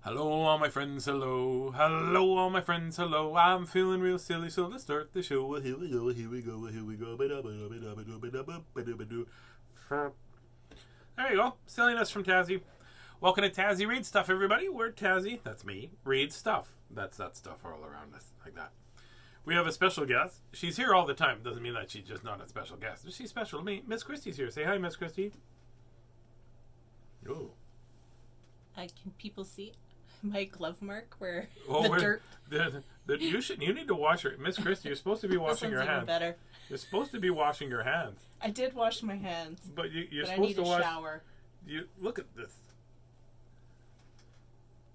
Hello, all my friends, hello. Hello, all my friends, hello. I'm feeling real silly, so let's start the show. Well, here we go, here we go, here we go. There you go. Silliness from Tazzy. Welcome to Tazzy Reads Stuff, everybody. We're Tazzy, that's me, reads stuff. That's that stuff all around us, like that. We have a special guest. She's here all the time. Doesn't mean that she's just not a special guest. She's special to me. Miss Christie's here. Say hi, Miss Christie. Oh. Can people see my glove mark where the dirt? You need to wash your... Miss Christie, you're supposed to be washing your hands. Better. You're supposed to be washing your hands. I did wash my hands. But you're but supposed to wash... I need a shower. Look at this.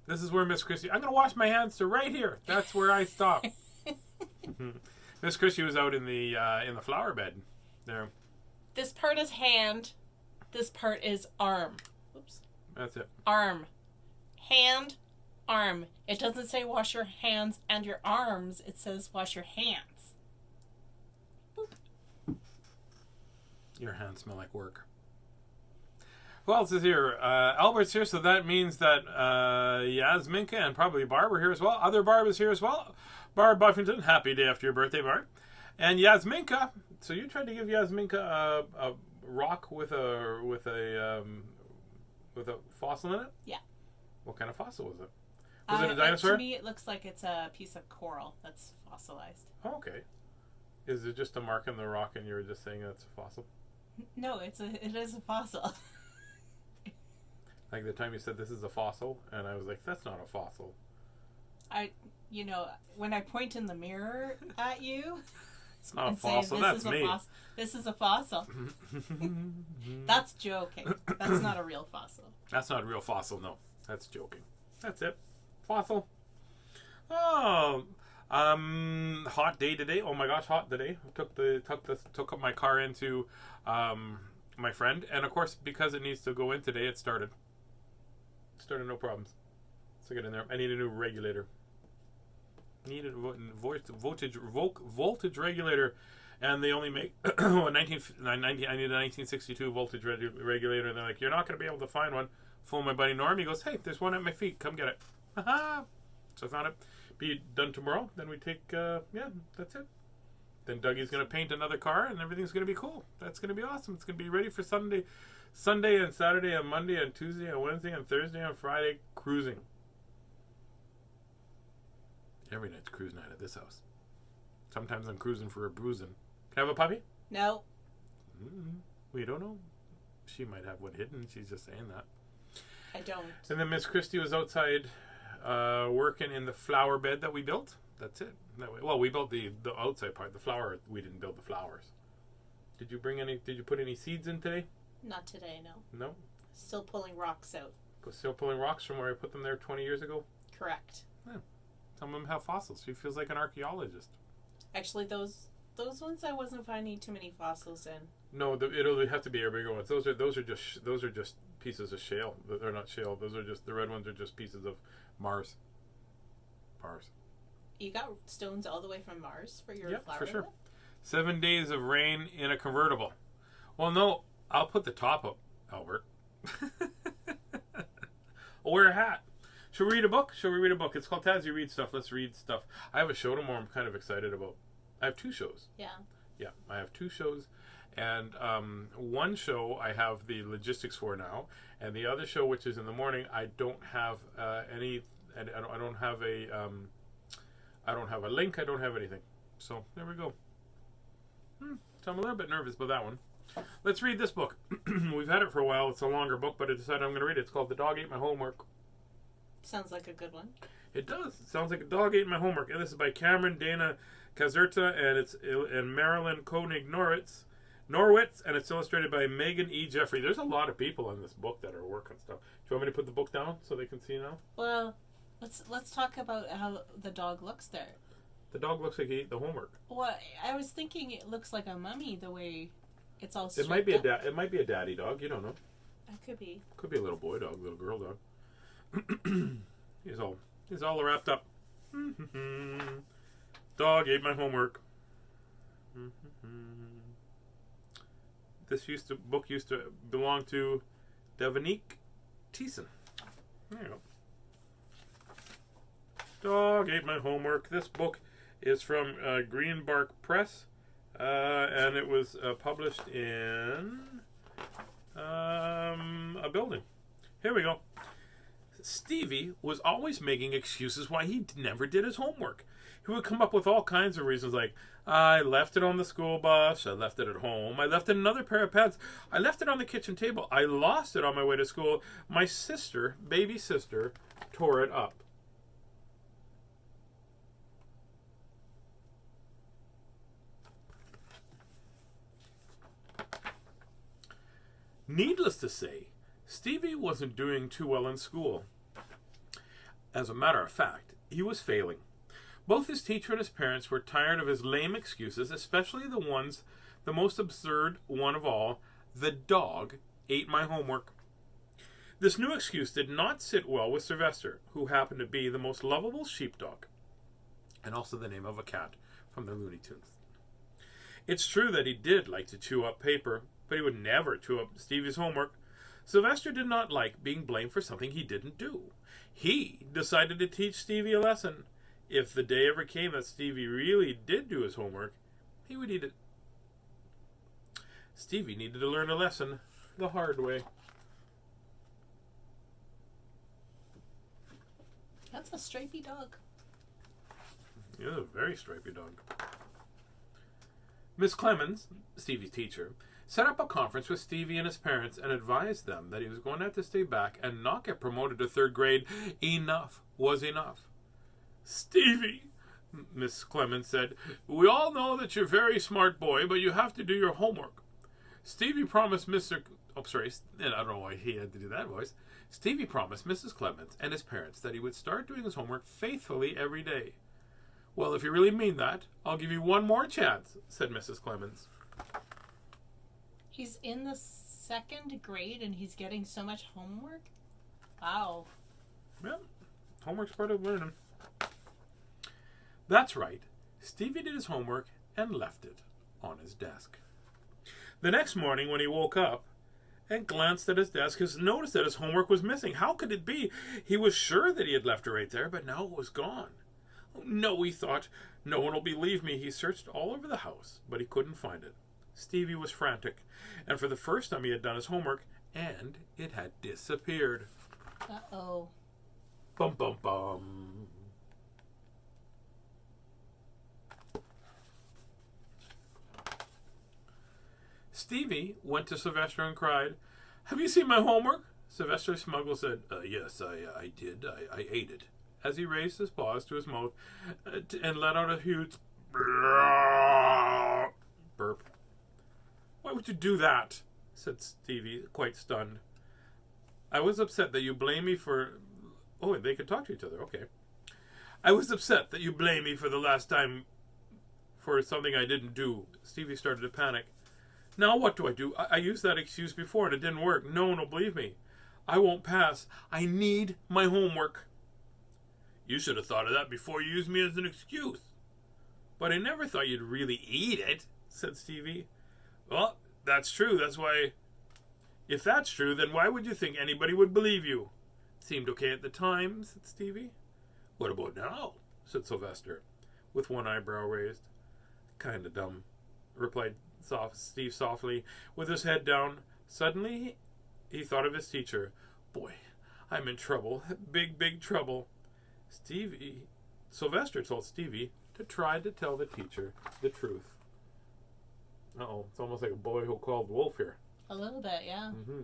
This is where Miss Christie... I'm going to wash my hands to right here. That's where I stop. Miss Christie was out in the flower bed there. This part is hand. This part is arm. Oops. That's it. Arm. Hand. Arm. It doesn't say wash your hands and your arms. It says wash your hands. Boop. Your hands smell like work. Who else is here? Albert's here, so that means that Yasminka and probably Barb are here as well. Other Barb is here as well. Barb Buffington, happy day after your birthday, Barb. And Yasminka. So you tried to give Yasminka a rock with a fossil in it? Yeah. What kind of fossil was it? Was it a dinosaur? To me, it looks like it's a piece of coral that's fossilized. Oh, okay. Is it just a mark in the rock and you were just saying it's a fossil? No, it is a fossil. Like the time you said this is a fossil, and I was like, that's not a fossil. When I point in the mirror at you, it's not a fossil, that's me. This is a fossil. That's joking. That's not a real fossil. That's not a real fossil, no. That's joking. That's it. Fossil. Oh, hot day today. Oh my gosh, hot today. Took up my car into my friend, and of course because it needs to go in today, it started. No problems. So get in there. I need a new regulator. Needed voltage regulator, and they only make I need a 1962 voltage regulator, and they're like, you're not going to be able to find one. Phone my buddy Norm. He goes, hey, there's one at my feet. Come get it. So I found it. Be done tomorrow. Then we take that's it. Then Dougie's going to paint another car, and everything's going to be cool. That's going to be awesome. It's going to be ready for Sunday and Saturday and Monday and Tuesday and Wednesday and Thursday and Friday cruising. Every night's cruise night at this house. Sometimes I'm cruising for a bruising. Can I have a puppy? No. We don't know. She might have one hidden. She's just saying that. I don't. And then Miss Christie was outside working in the flower bed that we built. That's it. Well, we built the outside part. The flower, we didn't build the flowers. Did you put any seeds in today? Not today, no. No? Still pulling rocks out. Still pulling rocks from where I put them there 20 years ago? Correct. Yeah. Some of them have fossils. She feels like an archaeologist. Actually, those ones I wasn't finding too many fossils in. No, it'll have to be our bigger ones. Those are just pieces of shale. They're not shale. Those are just, the red ones are just pieces of Mars. You got stones all the way from Mars for your flower? For sure. 7 days of rain in a convertible. Well, no, I'll put the top up, Albert. I'll wear a hat. Shall we read a book? It's called Tazzy Reads Stuff. Let's read stuff. I have a show tomorrow I'm kind of excited about. I have 2 shows. Yeah. Yeah, I have 2 shows. And one show I have the logistics for now. And the other show, which is in the morning, I don't have any... And I don't have a link. I don't have anything. So there we go. So I'm a little bit nervous about that one. Let's read this book. We've had it for a while. It's a longer book, but I decided I'm going to read it. It's called The Dog Ate My Homework. Sounds like a good one. It does. It sounds like a dog ate my homework. And this is by Cameron, Dana Caserta, and Marilyn Koenig Norwitz, and it's illustrated by Megan E. Jeffrey. There's a lot of people in this book that are working stuff. Do you want me to put the book down so they can see now? Well, let's talk about how the dog looks there. The dog looks like he ate the homework. Well, I was thinking it looks like a mummy the way it's all. It might be it might be a daddy dog. You don't know. It could be. Could be a little boy dog, little girl dog. He's all wrapped up. Dog ate my homework. This book used to belong to Devonique Thiessen. There you go. Dog ate my homework. This book is from Greenbark Press, and it was published in a building. Here we go. Stevie was always making excuses why he never did his homework. He would come up with all kinds of reasons like, I left it on the school bus, I left it at home, I left it in another pair of pants, I left it on the kitchen table, I lost it on my way to school, my sister, baby sister, tore it up. Needless to say, Stevie wasn't doing too well in school. As a matter of fact, he was failing. Both his teacher and his parents were tired of his lame excuses, especially the most absurd one of all, the dog ate my homework. This new excuse did not sit well with Sylvester, who happened to be the most lovable sheepdog, and also the name of a cat from the Looney Tunes. It's true that he did like to chew up paper, but he would never chew up Stevie's homework. Sylvester did not like being blamed for something he didn't do. He decided to teach Stevie a lesson. If the day ever came that Stevie really did do his homework, he would eat it. Stevie needed to learn a lesson the hard way. That's a stripy dog. He's a very stripy dog. Miss Clemens, Stevie's teacher, set up a conference with Stevie and his parents and advised them that he was going to have to stay back and not get promoted to 3rd grade. Enough was enough. Stevie, Miss Clemens said, we all know that you're a very smart boy, but you have to do your homework. Stevie promised I don't know why he had to do that voice. Stevie promised Mrs. Clemens and his parents that he would start doing his homework faithfully every day. Well, if you really mean that, I'll give you one more chance, said Mrs. Clemens. He's in the 2nd grade and he's getting so much homework? Wow. Yeah, homework's part of learning. That's right. Stevie did his homework and left it on his desk. The next morning when he woke up and glanced at his desk, he noticed that his homework was missing. How could it be? He was sure that he had left it right there, but now it was gone. No, he thought, no one will believe me. He searched all over the house, but he couldn't find it. Stevie was frantic, and for the first time he had done his homework, and it had disappeared. Uh-oh. Bum, bum, bum. Stevie went to Sylvester and cried, have you seen my homework? Sylvester Smuggle said, yes, I did. I ate it. As he raised his paws to his mouth and let out a huge burp. Why would you do that? Said Stevie, quite stunned. I was upset that you blame me for... Oh, they could talk to each other. Okay. I was upset that you blame me for the last time for something I didn't do. Stevie started to panic. Now what do? I used that excuse before and it didn't work. No one will believe me. I won't pass. I need my homework. You should have thought of that before you used me as an excuse. But I never thought you'd really eat it, said Stevie. Well, that's true. That's why... If that's true, then why would you think anybody would believe you? It seemed okay at the time, said Stevie. What about now? Said Sylvester, with one eyebrow raised. Kinda dumb, replied Steve softly, with his head down. Suddenly, he thought of his teacher. Boy, I'm in trouble. Big, big trouble. Sylvester told Stevie to try to tell the teacher the truth. Uh-oh, it's almost like a boy who called wolf here. A little bit, yeah. Mm-hmm.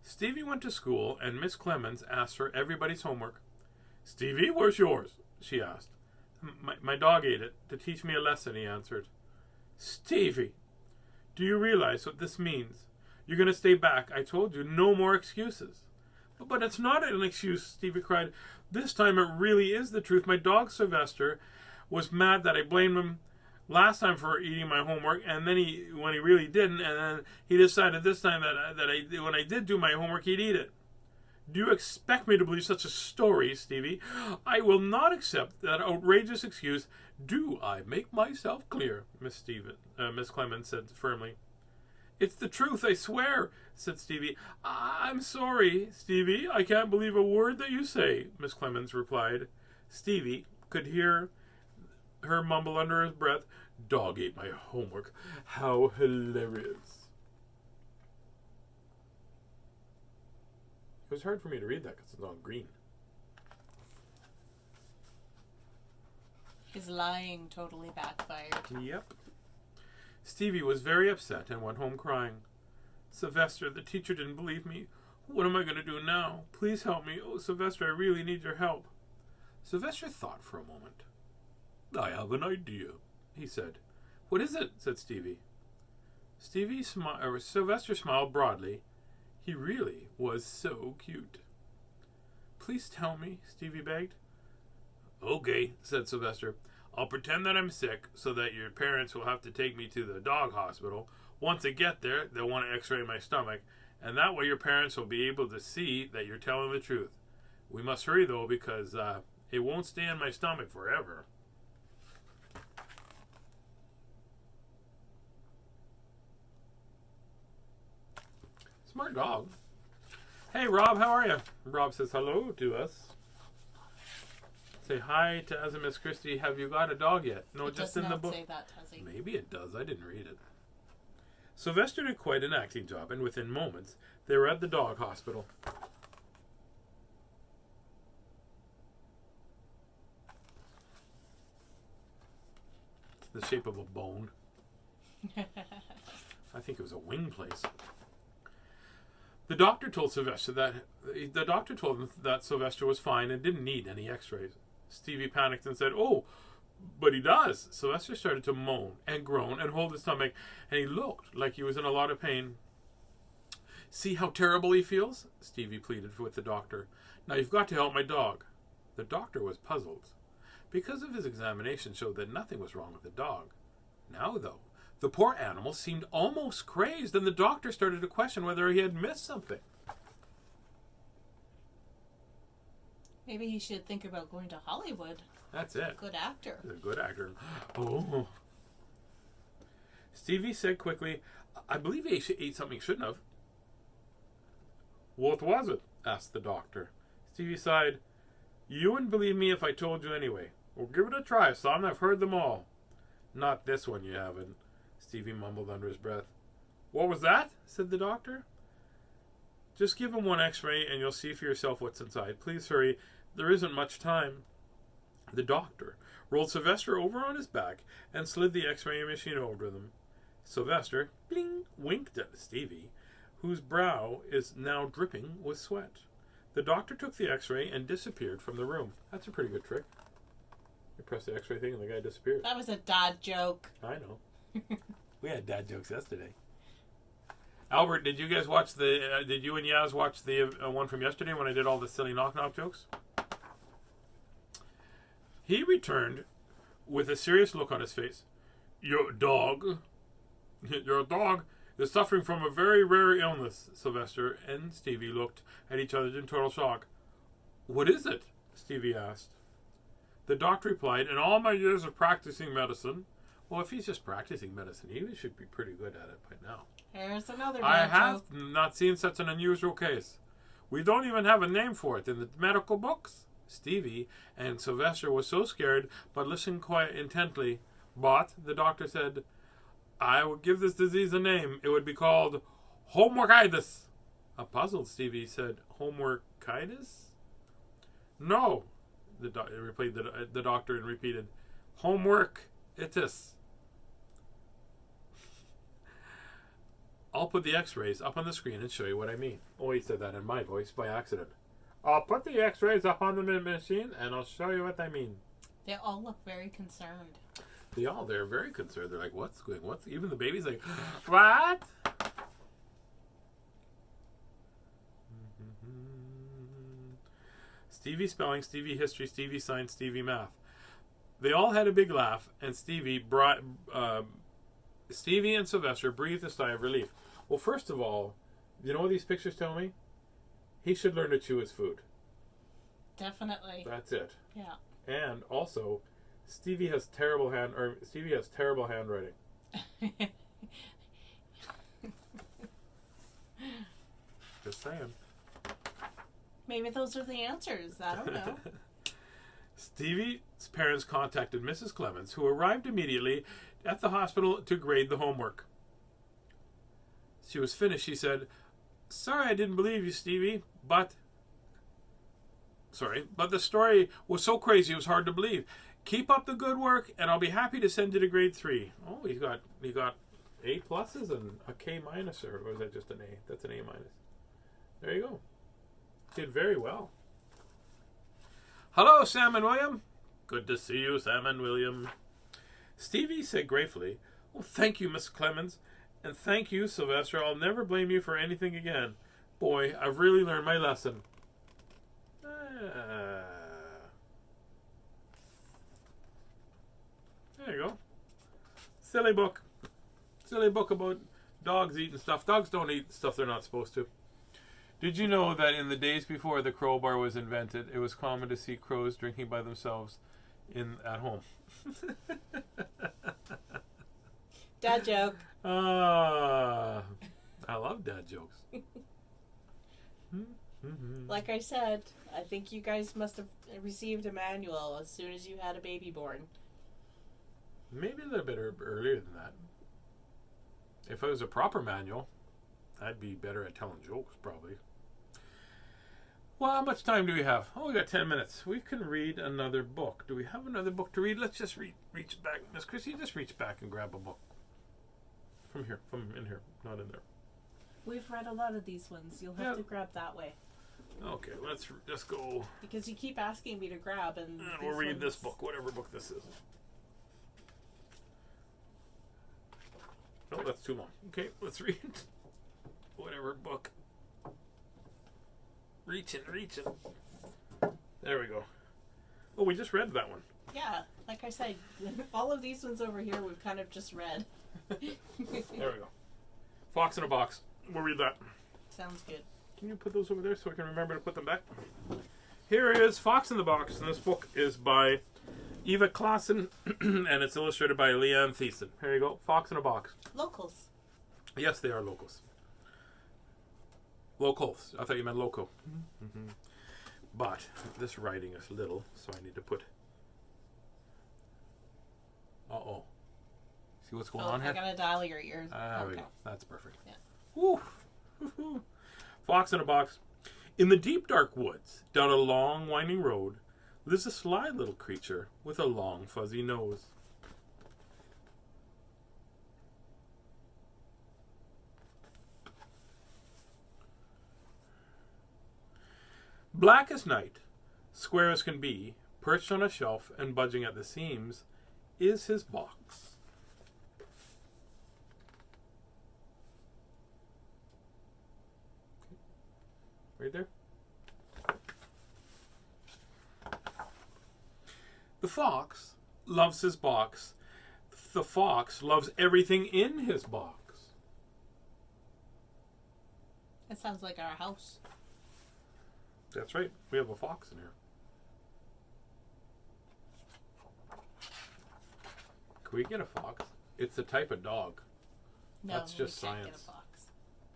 Stevie went to school, and Miss Clemens asked for everybody's homework. Stevie, where's yours? She asked. My dog ate it to teach me a lesson, he answered. Stevie, do you realize what this means? You're going to stay back. I told you, no more excuses. But it's not an excuse, Stevie cried. This time it really is the truth. My dog, Sylvester, was mad that I blamed him last time for eating my homework, and then when he really didn't, and then he decided this time that when I did do my homework, he'd eat it. Do you expect me to believe such a story, Stevie? I will not accept that outrageous excuse. Do I make myself clear? Miss Clemens said firmly. It's the truth, I swear, said Stevie. I'm sorry, Stevie. I can't believe a word that you say, Miss Clemens replied. Stevie could hear her mumble under his breath, Dog ate my homework. How hilarious. It was hard for me to read that because it's on green. His lying totally backfired. Yep. Stevie was very upset and went home crying. Sylvester, the teacher didn't believe me. What am I going to do now? Please help me. Oh, Sylvester, I really need your help. Sylvester thought for a moment. I have an idea, he said. What is it? Said Stevie. Sylvester smiled broadly. He really was so cute. Please tell me, Stevie begged. Okay, said Sylvester. I'll pretend that I'm sick so that your parents will have to take me to the dog hospital. Once I get there, they'll want to x-ray my stomach, and that way your parents will be able to see that you're telling the truth. We must hurry, though, because it won't stay in my stomach forever. Smart dog. Hey, Rob, how are you? Rob says hello to us. Say hi to as Miss Christie. Have you got a dog yet? No, it just does in not the book. say that, Tazzy. Maybe it does. I didn't read it. Sylvester did quite an acting job, and within moments, they were at the dog hospital. It's the shape of a bone. I think it was a wing place. The doctor told him that Sylvester was fine and didn't need any x-rays. Stevie panicked and said, "Oh, but he does." Sylvester started to moan and groan and hold his stomach, and he looked like he was in a lot of pain. See how terrible he feels? Stevie pleaded with the doctor. Now you've got to help my dog. The doctor was puzzled. Because of his examination showed that nothing was wrong with the dog. Now, though, the poor animal seemed almost crazed, and the doctor started to question whether he had missed something. Maybe he should think about going to Hollywood. That's it. Good actor. He's a good actor. Oh. Stevie said quickly, I believe he ate something he shouldn't have. What was it? Asked the doctor. Stevie sighed. You wouldn't believe me if I told you anyway. Well, give it a try, son. I've heard them all. Not this one, you haven't. Stevie mumbled under his breath. What was that? Said the doctor. Just give him one x-ray and you'll see for yourself what's inside. Please hurry. There isn't much time. The doctor rolled Sylvester over on his back and slid the x-ray machine over them. Sylvester, bling, winked at Stevie, whose brow is now dripping with sweat. The doctor took the x-ray and disappeared from the room. That's a pretty good trick. You press the x-ray thing and the guy disappears. That was a dad joke. I know. We had dad jokes yesterday. Albert, did you guys watch did you and Yaz watch the one from yesterday when I did all the silly knock-knock jokes? He returned with a serious look on his face. Your dog is suffering from a very rare illness. Sylvester and Stevie looked at each other in total shock. What is it? Stevie asked. The doctor replied, in all my years of practicing medicine. Well, if he's just practicing medicine, he should be pretty good at it by now. Here's another I dad have joke. not seen such an unusual case. We don't even have a name for it in the medical books. Stevie and Sylvester were so scared, but listened quite intently. But, the doctor said, I would give this disease a name. It would be called homeworkitis. A puzzled Stevie said, homeworkitis? No, the doctor and repeated, homeworkitis. I'll put the x-rays up on the screen and show you what I mean. Oh, he said that in my voice by accident. I'll put the x-rays up on the machine and I'll show you what I mean. They all look very concerned. They're very concerned. They're like, what's even the baby's like, what? Stevie spelling, Stevie history, Stevie science, Stevie math. They all had a big laugh, and Stevie and Sylvester breathed a sigh of relief. Well, first of all, you know what these pictures tell me? He should learn to chew his food. Definitely. That's it. Yeah. And also, Stevie has terrible handwriting. Just saying. Maybe those are the answers. I don't know. Stevie's parents contacted Mrs. Clemens, who arrived immediately at the hospital to grade the homework. She was finished. She said, "Sorry I didn't believe you, Stevie, but the story was so crazy it was hard to believe. Keep up the good work, and I'll be happy to send you to grade 3. Oh, he got A pluses and a K minus, or was that just an A? That's an A minus. There you go. Did very well. Hello, Sam and William. Good to see you, Sam and William. Stevie said gratefully, "Well, thank you, Miss Clemens, and thank you, Sylvester. I'll never blame you for anything again. Boy, I've really learned my lesson." There you go. Silly book. Silly book about dogs eating stuff. Dogs don't eat stuff they're not supposed to. Did you know that in the days before the crowbar was invented, it was common to see crows drinking by themselves at home? Dad joke. I love dad jokes. Like I said, I think you guys must have received a manual as soon as you had a baby born. Maybe a little bit earlier than that. If it was a proper manual, I'd be better at telling jokes, probably. Well, how much time do we have? Oh, we got 10 minutes. We can read another book. Do we have another book to read? Let's just reach back. Miss Chrissy, just reach back and grab a book. From in here, not in there. We've read a lot of these ones. You'll have to grab that way. Okay, let's just go. Because you keep asking me to grab, and we'll read this book, whatever book this is. No, that's too long. Okay, let's read whatever book. Reaching. There we go. Oh, we just read that one. Yeah, like I said, all of these ones over here we've kind of just read. There we go. Fox in a Box. We'll read that. Sounds good. Can you put those over there so I can remember to put them back? Here is Fox in the Box, and this book is by Eva Klassen, and it's illustrated by Leanne Thiessen. Here you go. Fox in a Box. Locals. Yes, they are locals. Locals. I thought you meant loco. Mm-hmm. But this writing is little, so I need to put... Uh-oh. See what's going on here? I gotta dial your ears. There we go. That's perfect. Yeah. Woo. Fox in a Box. In the deep dark woods, down a long winding road, lives a sly little creature with a long fuzzy nose. Black as night, square as can be, perched on a shelf and budging at the seams, is his box. Right there. The fox loves his box. The fox loves everything in his box. It sounds like our house. That's right. We have a fox in here. Can we get a fox? It's a type of dog. No, that's just we can't science. get a fox.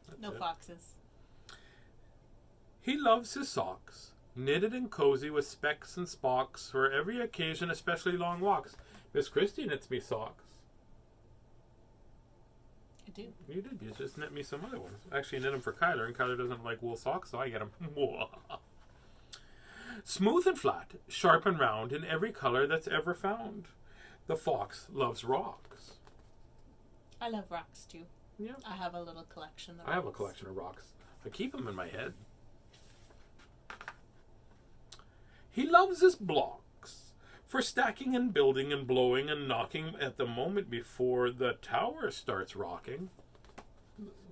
That's No it. foxes. He loves his socks, knitted and cozy with specks and spocks for every occasion, especially long walks. Miss Christie knits me socks. I do. You did. You just knit me some other ones. Actually, knit them for Kyler, and Kyler doesn't like wool socks, so I get them. Smooth and flat, sharp and round, in every color that's ever found. The fox loves rocks. I love rocks too. Yeah. I have a little collection of I have a rocks. collection of rocks. I keep them in my head. He loves his blocks for stacking and building and blowing and knocking at the moment before the tower starts rocking.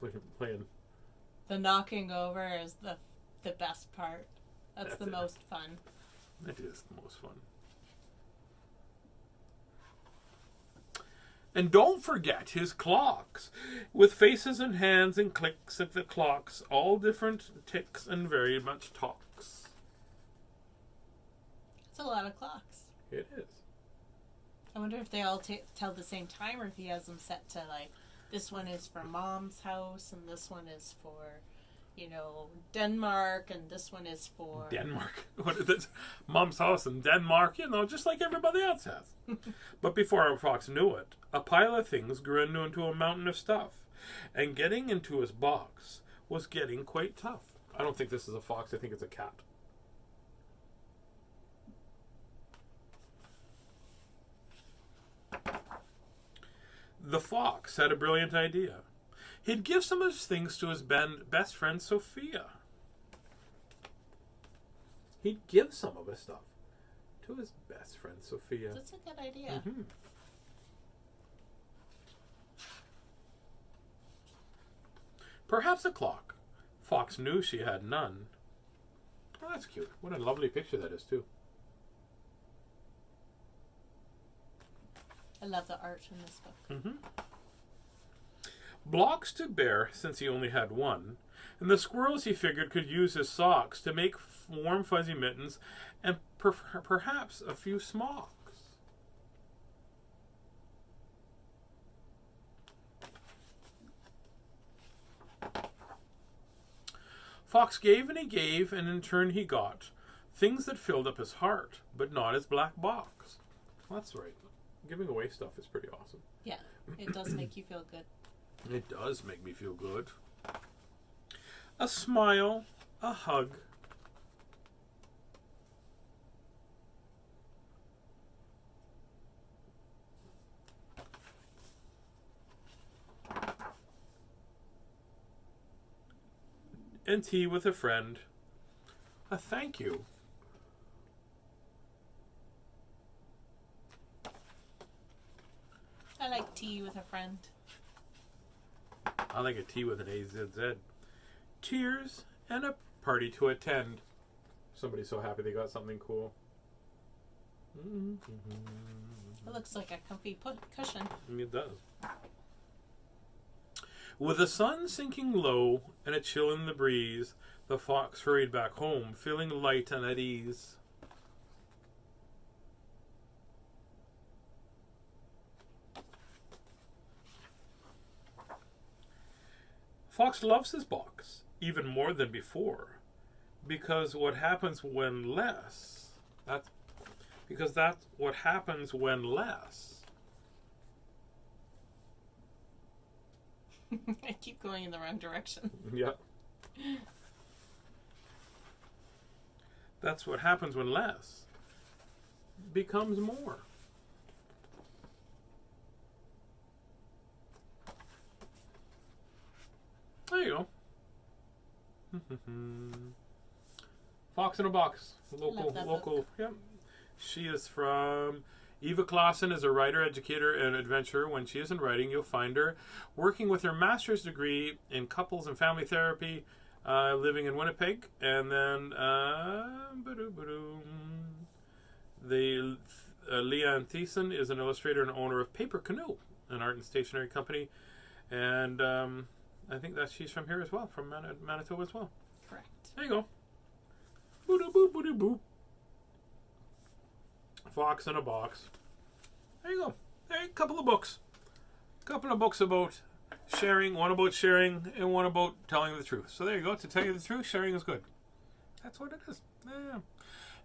Look at playing. The knocking over is the best part. That's the most fun. It is the most fun. And don't forget his clocks, with faces and hands and clicks at the clocks, all different ticks and very much talks. It's a lot of clocks. It is. I wonder if they all tell the same time, or if he has them set to, like, this one is for Mom's house, and this one is for, Denmark, and this one is for... Denmark. What is this? Mom's house in Denmark, just like everybody else has. But before our fox knew it, a pile of things grew into a mountain of stuff. And getting into his box was getting quite tough. I don't think this is a fox. I think it's a cat. The fox had a brilliant idea. He'd give some of his things to his best friend Sophia. He'd give some of his stuff to his best friend Sophia. That's a good idea. Mm-hmm. Perhaps a clock. Fox knew she had none. Oh, that's cute. What a lovely picture that is, too. I love the art in this book. Mm-hmm. Blocks to bear, since he only had one, and the squirrels he figured could use his socks to make warm fuzzy mittens and perhaps a few smocks. Fox gave, and in turn he got things that filled up his heart, but not his black box. Well, that's right. Giving away stuff is pretty awesome. Yeah, it does make you feel good. It does make me feel good. A smile, a hug. And tea with a friend. A thank you. I like tea with a friend. I like a tea with an AZZ. Tears and a party to attend. Somebody's so happy they got something cool. It looks like a comfy cushion. It does. With the sun sinking low and a chill in the breeze, the fox hurried back home, feeling light and at ease. Fox loves his box, even more than before, because what happens when less, that's what happens when less. I keep going in the wrong direction. Yeah. That's what happens when less becomes more. There you go. Fox in a Box. Local. Yep. She is from Eva Klassen. Is a writer, educator, and adventurer. When she isn't writing, you'll find her working with her master's degree in couples and family therapy, living in Winnipeg. And then Leanne Thiessen is an illustrator and owner of Paper Canoe, an art and stationery company. And I think that she's from here as well, from Manitoba as well. Correct. There you go. Boo-doo-boop, boo-doo-boop. Fox in a Box. There you go. There, a couple of books. A couple of books about sharing. One about sharing and one about telling the truth. So there you go. To tell you the truth, sharing is good. That's what it is. Yeah.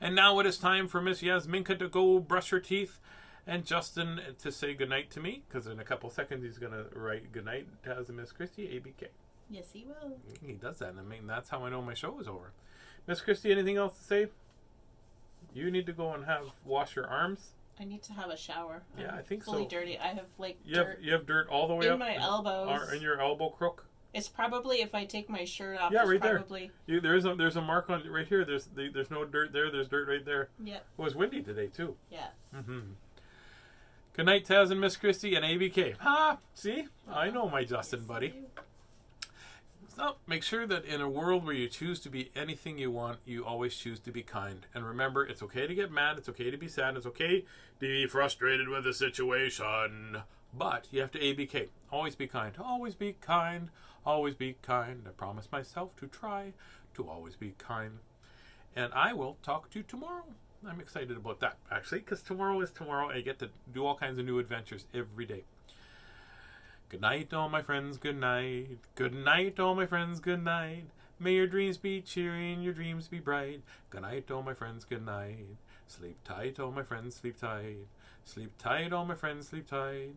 And now it is time for Miss Yasminka to go brush her teeth and Justin to say goodnight to me, because in a couple seconds he's going to write goodnight to Miss Christie, ABK. Yes, he will. He does that. I mean, that's how I know my show is over. Miss Christie, anything else to say? You need to go and wash your arms. I need to have a shower. Yeah, I think fully so. Dirty. I have dirt. You have dirt all the way in up my elbows. In your elbow crook. It's probably if I take my shirt off. Yeah, right probably... there. There's a mark on right here. There's no dirt there. There's dirt right there. Yeah. It was windy today too. Yeah. Good night, Taz and Miss Christie and ABK. See, I know my Justin buddy. So make sure that in a world where you choose to be anything you want, you always choose to be kind. And remember, it's okay to get mad, it's okay to be sad, it's okay to be frustrated with the situation. But you have to ABK. Always be kind. Always be kind. Always be kind. I promise myself to try to always be kind. And I will talk to you tomorrow. I'm excited about that, actually, because tomorrow is tomorrow. And I get to do all kinds of new adventures every day. Good night, all my friends. Good night. Good night, all my friends. Good night. May your dreams be cheery and your dreams be bright. Good night, all my friends, good night. Sleep tight, all my friends, sleep tight. Sleep tight, all my friends, sleep tight.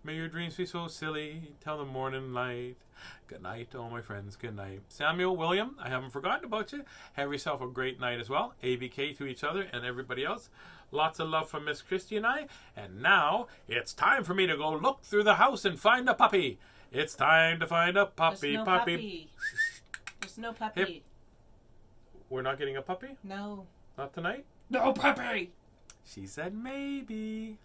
May your dreams be so silly till the morning light. Good night, all my friends, good night. Samuel, William, I haven't forgotten about you. Have yourself a great night as well. ABK to each other and everybody else. Lots of love from Miss Christie and I. And now, it's time for me to go look through the house and find a puppy. It's time to find a puppy, There's no puppy. There's no puppy. Hip. We're not getting a puppy? No. Not tonight? No puppy! She said maybe.